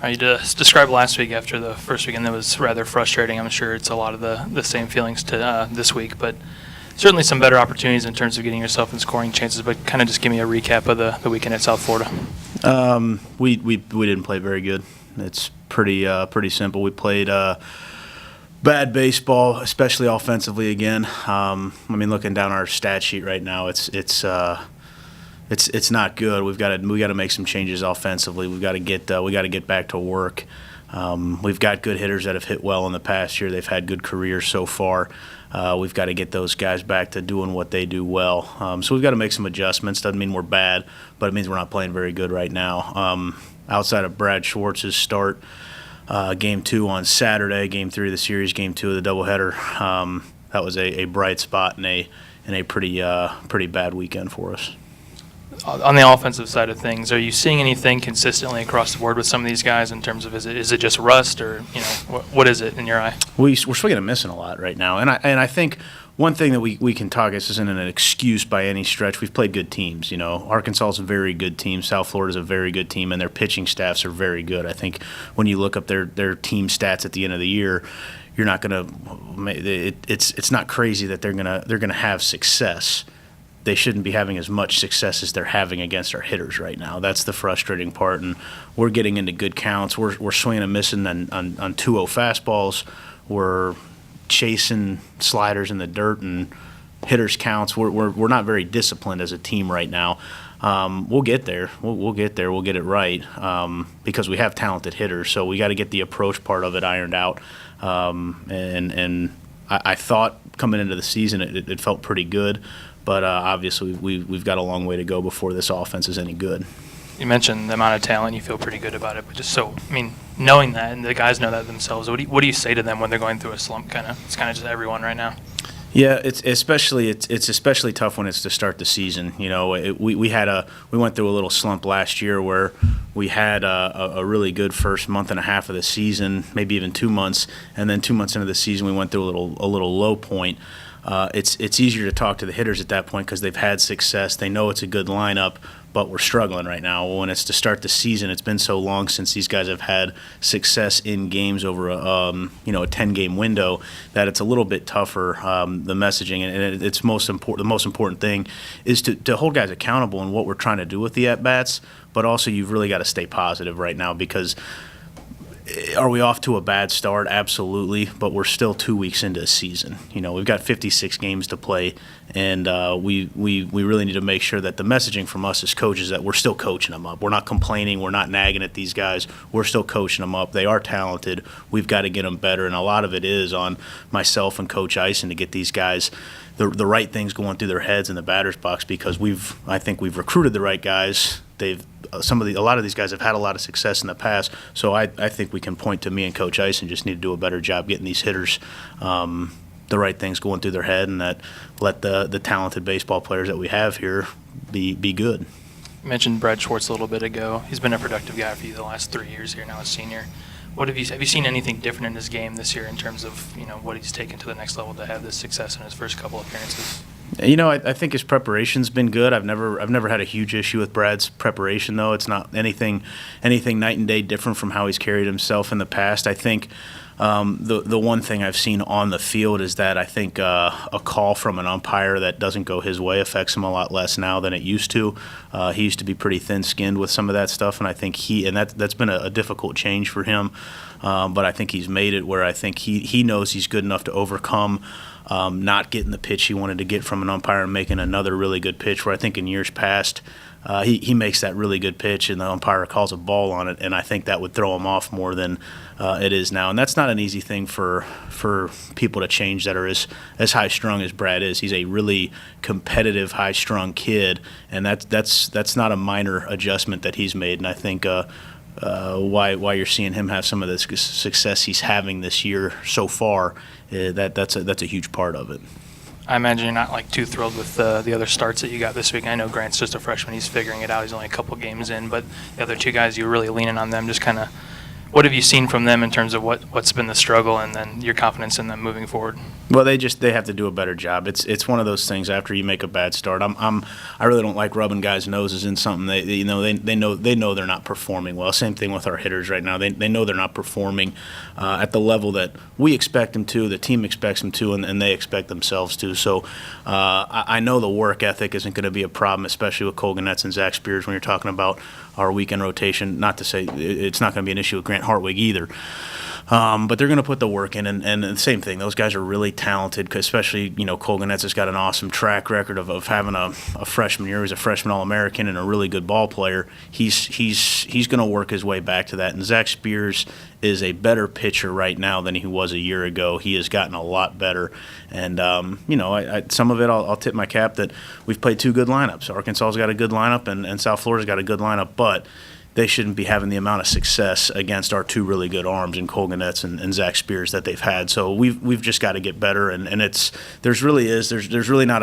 You described last week after the first weekend that was rather frustrating. I'm sure it's a lot of the same feelings to this week, but certainly some better opportunities in terms of getting yourself in scoring chances. But kind of just give me a recap of the weekend at South Florida. We didn't play very good. It's pretty simple. We played bad baseball, especially offensively again. Looking down our stat sheet right now, it's not good. We got to make some changes offensively. We got to get back to work. We've got good hitters that have hit well in the past year. They've had good careers so far. We've got to get those guys back to doing what they do well. So we've got to make some adjustments. Doesn't mean we're bad, but it means we're not playing very good right now. Outside of Brad Schwartz's start, Game 2 on Saturday, Game 3 of the series, Game 2 of the doubleheader, that was a bright spot in a pretty bad weekend for us. On the offensive side of things, are you seeing anything consistently across the board with some of these guys in terms of is it just rust or what is it in your eye? We're swinging and missing a lot right now, and I think one thing that we can talk, this isn't an excuse by any stretch. We've played good teams. Arkansas is a very good team. South Florida is a very good team, and their pitching staffs are very good. I think when you look up their team stats at the end of the year, you're not gonna. It's not crazy that they're gonna have success. They shouldn't be having as much success as they're having against our hitters right now. That's the frustrating part, and we're getting into good counts. We're swinging and missing on 2-0 fastballs. We're chasing sliders in the dirt and hitters counts. We're not very disciplined as a team right now. We'll get there. We'll get there. We'll get it right because we have talented hitters. So we got to get the approach part of it ironed out. And I thought coming into the season it felt pretty good. But obviously, we've got a long way to go before this offense is any good. You mentioned the amount of talent. You feel pretty good about it. But knowing that, and the guys know that themselves, what do you say to them when they're going through a slump? It's kind of just everyone right now. Yeah, it's especially tough when it's to start the season. We went through a little slump last year where we had a really good first month and a half of the season, maybe even 2 months, and then 2 months into the season we went through a little low point. It's easier to talk to the hitters at that point because they've had success. They know it's a good lineup, but we're struggling right now. When it's to start the season, it's been so long since these guys have had success in games over a 10-game window that it's a little bit tougher. The messaging and it's the most important thing is to hold guys accountable in what we're trying to do with the at bats, but also you've really got to stay positive right now because. Are we off to a bad start? Absolutely, but we're still 2 weeks into a season. We've got 56 games to play, and we really need to make sure that the messaging from us as coaches that we're still coaching them up. We're not complaining. We're not nagging at these guys. We're still coaching them up. They are talented. We've got to get them better, and a lot of it is on myself and Coach Eisen to get these guys the right things going through their heads in the batter's box because I think we've recruited the right guys. A lot of these guys have had a lot of success in the past, so I think we can point to me and Coach Eisen just need to do a better job getting these hitters the right things going through their head, and that let the talented baseball players that we have here be good. You mentioned Brad Schwartz a little bit ago. He's been a productive guy for you the last 3 years here now as senior. Have you seen anything different in his game this year in terms of what he's taken to the next level to have this success in his first couple appearances? I think his preparation's been good. I've never had a huge issue with Brad's preparation, though. It's not anything night and day different from how he's carried himself in the past. I think the one thing I've seen on the field is that I think a call from an umpire that doesn't go his way affects him a lot less now than it used to. He used to be pretty thin-skinned with some of that stuff, and I think that's been a difficult change for him. But I think he's made it where I think he knows he's good enough to overcome not getting the pitch he wanted to get from an umpire and making another really good pitch, where I think in years past he makes that really good pitch and the umpire calls a ball on it, and I think that would throw him off more than it is now. And that's not an easy thing for people to change that are as high-strung as Brad is. He's a really competitive, high-strung kid, and that's not a minor adjustment that he's made, and I think why you're seeing him have some of the success he's having this year so far, that's a huge part of it. I imagine you're not too thrilled with the other starts that you got this week. I know Grant's just a freshman; he's figuring it out. He's only a couple games in, but the other two guys, you're really leaning on them. Just kind of What have you seen from them in terms of what's been the struggle and then your confidence in them moving forward? Well, they have to do a better job. It's one of those things. After you make a bad start, I really don't like rubbing guys' noses in something. They know they're not performing well. Same thing with our hitters right now. They know they're not performing at the level that we expect them to, the team expects them to, and they expect themselves to. So I know the work ethic isn't going to be a problem, especially with Cole Gannett and Zach Spears when you're talking about our weekend rotation. Not to say it's not going to be an issue with Grant Hartwig either. But they're going to put the work in, and the same thing. Those guys are really talented, 'cause especially, Cole Gannett has got an awesome track record of having a freshman year. He's a freshman All-American and a really good ball player. He's going to work his way back to that. And Zach Spears is a better pitcher right now than he was a year ago. He has gotten a lot better. And, some of it I'll tip my cap that we've played two good lineups. Arkansas's got a good lineup, and South Florida's got a good lineup, but they shouldn't be having the amount of success against our two really good arms in Cole Gannett and Zach Spears that they've had. So we've just got to get better, and there's really not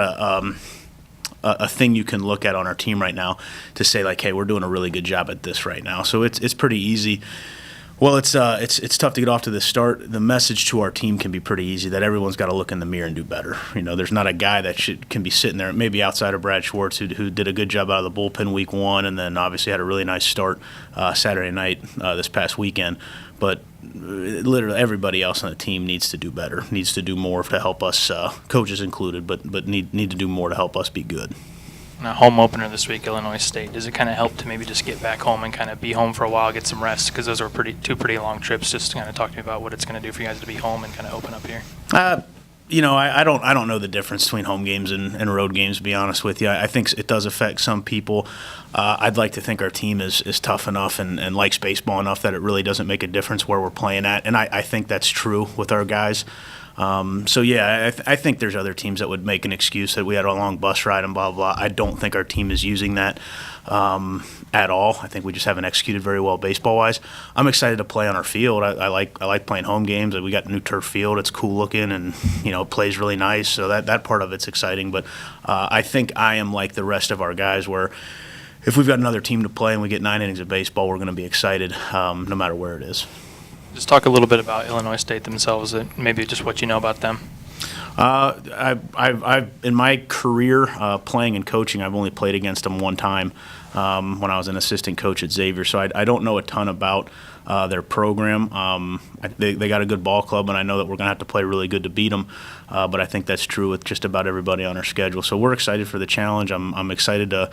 a thing you can look at on our team right now to say like, hey, we're doing a really good job at this right now. So it's pretty easy. Well, it's tough to get off to the start. The message to our team can be pretty easy, that everyone's got to look in the mirror and do better. There's not a guy that can be sitting there, maybe outside of Brad Schwartz, who did a good job out of the bullpen week one, and then obviously had a really nice start Saturday night this past weekend. But literally everybody else on the team needs to do better, needs to do more to help us, coaches included, but need to do more to help us be good. A home opener this week, Illinois State. Does it kind of help to maybe just get back home and kind of be home for a while, get some rest? Because those are two pretty long trips. Just kind of talk to me about what it's going to do for you guys to be home and kind of open up here. I don't know the difference between home games and road games, to be honest with you. I think it does affect some people. I'd like to think our team is tough enough and likes baseball enough that it really doesn't make a difference where we're playing at. And I think that's true with our guys. I think there's other teams that would make an excuse that we had a long bus ride and blah, blah. I don't think our team is using that at all. I think we just haven't executed very well baseball-wise. I'm excited to play on our field. I like playing home games. We got a new turf field. It's cool looking and, it plays really nice. So that part of it's exciting. But I think I am like the rest of our guys where if we've got another team to play and we get 9 innings of baseball, we're going to be excited no matter where it is. Just talk a little bit about Illinois State themselves, and maybe just what you know about them. I've in my career playing and coaching, I've only played against them one time when I was an assistant coach at Xavier. So I don't know a ton about their program. They got a good ball club, and I know that we're going to have to play really good to beat them. But I think that's true with just about everybody on our schedule. So we're excited for the challenge. I'm excited to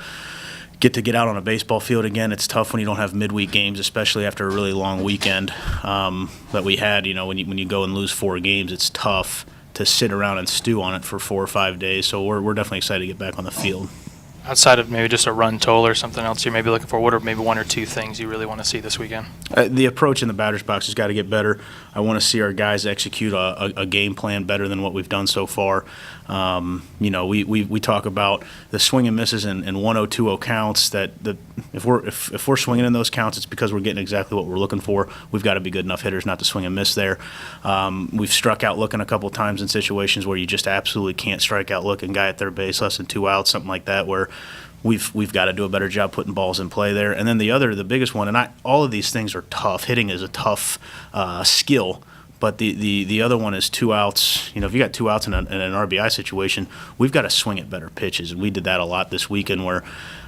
get out on a baseball field again. It's tough when you don't have midweek games, especially after a really long weekend that we had. When you go and lose 4 games, it's tough to sit around and stew on it for 4 or 5 days. So we're definitely excited to get back on the field. Outside of maybe just a run total or something else you're maybe looking for, what are maybe 1 or 2 things you really want to see this weekend? The approach in the batter's box has got to get better. I want to see our guys execute a game plan better than what we've done so far. We talk about the swing and misses and 1-0-2-0 counts. That if we're swinging in those counts, it's because we're getting exactly what we're looking for. We've got to be good enough hitters not to swing and miss there. We've struck out looking a couple times in situations where you just absolutely can't strike out looking. Guy at third base, less than 2 outs, something like that, where we've got to do a better job putting balls in play there. And then the biggest one, and all of these things are tough. Hitting is a tough skill. But the other one is 2 outs. If you got 2 outs in an RBI situation, we've got to swing at better pitches. And we did that a lot this weekend where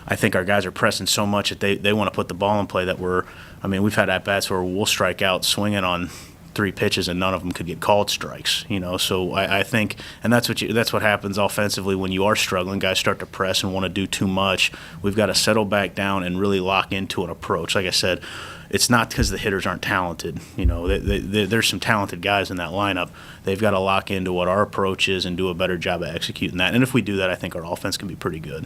I think our guys are pressing so much that they want to put the ball in play that we've had at-bats where we'll strike out swinging on 3 pitches and none of them could get called strikes. So I think, and that's what happens offensively when you are struggling. Guys start to press and want to do too much. We've got to settle back down and really lock into an approach. Like I said, it's not because the hitters aren't talented. There's some talented guys in that lineup. They've got to lock into what our approach is and do a better job of executing that. And if we do that, I think our offense can be pretty good.